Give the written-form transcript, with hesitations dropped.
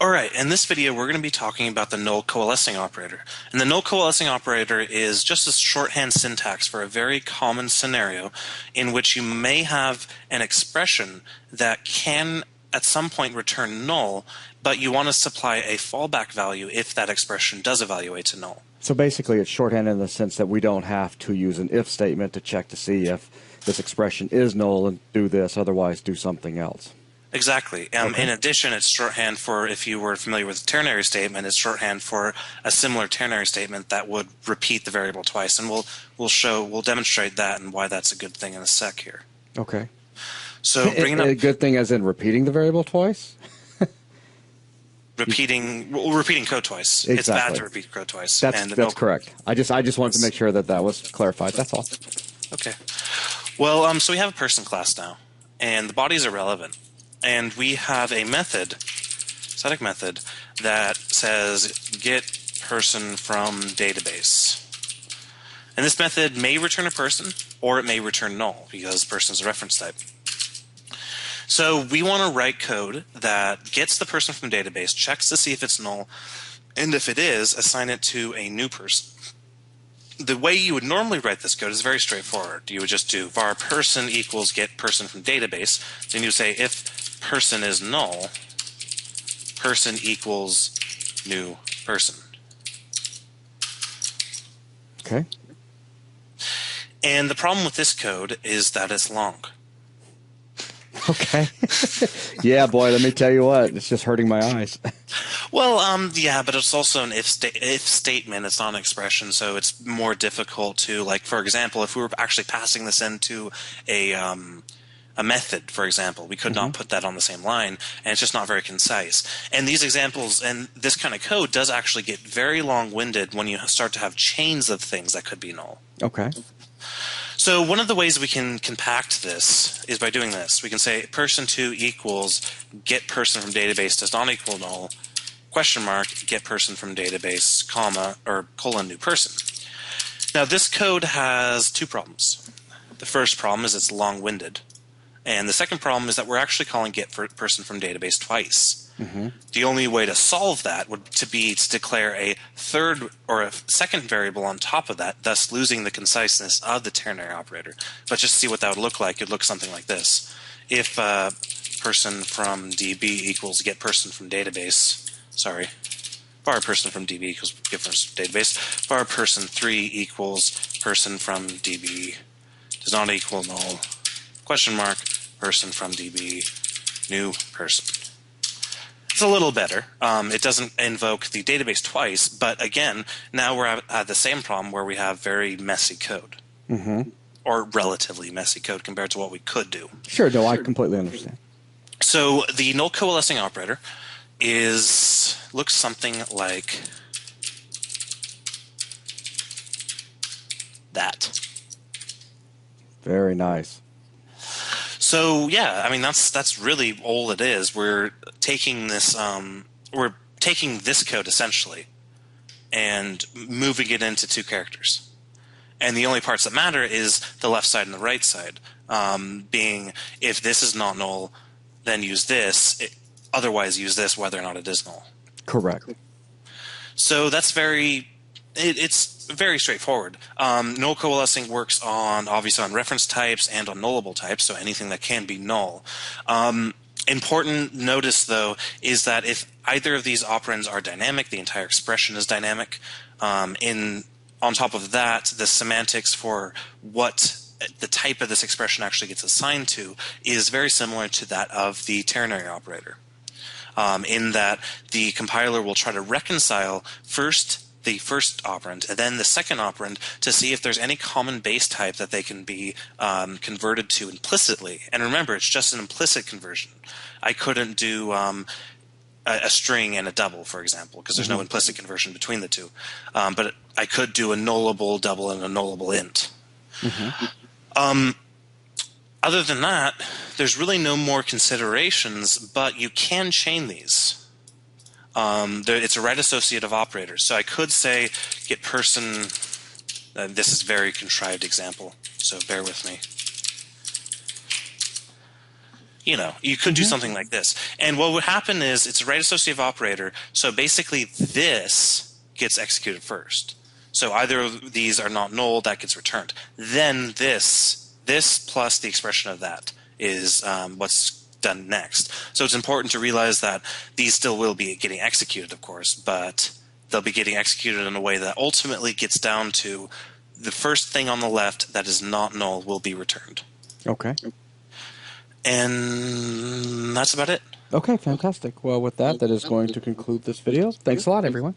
All right, in this video we're going to be talking about the null coalescing operator. And the null coalescing operator is just a shorthand syntax for a very common scenario in which you may have an expression that can at some point return null, but you want to supply a fallback value if that expression does evaluate to null. So basically it's shorthand in the sense that we don't have to use an if statement to check to see if this expression is null and do this, otherwise do something else. Exactly. Okay. In addition, it's shorthand for, if you were familiar with the ternary statement, it's shorthand for a similar ternary statement that would repeat the variable twice, and we'll demonstrate that and why that's a good thing in a sec here. Okay. So bringing up a good thing as in repeating the variable twice? repeating code twice. Exactly. It's bad to repeat code twice. That's correct. I just wanted to make sure that was clarified. That's all. Okay. Well, so we have a person class now, and the body is irrelevant. And we have a method, static method, that says get person from database. And this method may return a person, or it may return null, because person is a reference type. So we want to write code that gets the person from database, checks to see if it's null, and if it is, assign it to a new person. The way you would normally write this code is very straightforward. You would just do var person equals get person from database. Then you say if person is null, person equals new person. Okay. And the problem with this code is that it's long. Okay. Yeah, boy, let me tell you what, it's just hurting my eyes. Well, yeah, but it's also an if statement. It's not an expression, so it's more difficult to, like, for example, if we were actually passing this into a method, for example, we could not put that on the same line, and it's just not very concise. And these examples and this kind of code does actually get very long-winded when you start to have chains of things that could be null. Okay. So one of the ways we can compact this is by doing this. We can say person2 equals get person from database does not equal null, question mark, get person from database, comma, or colon new person. Now this code has two problems. The first problem is it's long-winded. And the second problem is that we're actually calling get person from database twice. The only way to solve that would be to declare a third or a second variable on top of that, thus losing the conciseness of the ternary operator. But just to see what that would look like, it would look something like this. If person from DB equals get person from database, sorry, var person from DB equals get person from database, var person3 equals person from DB does not equal null, question mark, person from DB, new person. It's a little better. It doesn't invoke the database twice, but again, now we're at the same problem where we have very messy code. Or relatively messy code compared to what we could do. Sure, no, I completely understand. So the null coalescing operator looks something like that. Very nice. So yeah, I mean that's really all it is. We're taking this code essentially and moving it into two characters. And the only parts that matter is the left side and the right side. Being if this is not null, then use this. Otherwise use this whether or not it is null. Correct. So that's it's very straightforward. Null coalescing works obviously on reference types and on nullable types, so anything that can be null. Important notice, though, is that if either of these operands are dynamic, the entire expression is dynamic. On top of that, the semantics for what the type of this expression actually gets assigned to is very similar to that of the ternary operator, in that the compiler will try to reconcile the first operand and then the second operand to see if there's any common base type that they can be converted to implicitly. And remember, it's just an implicit conversion. I couldn't do a string and a double, for example, because there's no implicit conversion between the two. But I could do a nullable double and a nullable int. Other than that, there's really no more considerations, but you can chain these. It's a right associative operator. So I could say get person, this is a very contrived example, so bear with me. You could do something like this. And what would happen is it's a right associative operator. So basically this gets executed first. So either of these are not null, that gets returned. Then this plus the expression of that is what's done next. So it's important to realize that these still will be getting executed, of course, but they'll be getting executed in a way that ultimately gets down to the first thing on the left that is not null will be returned. Okay. And that's about it. Okay, fantastic. Well, with that, that is going to conclude this video. Thanks a lot, everyone.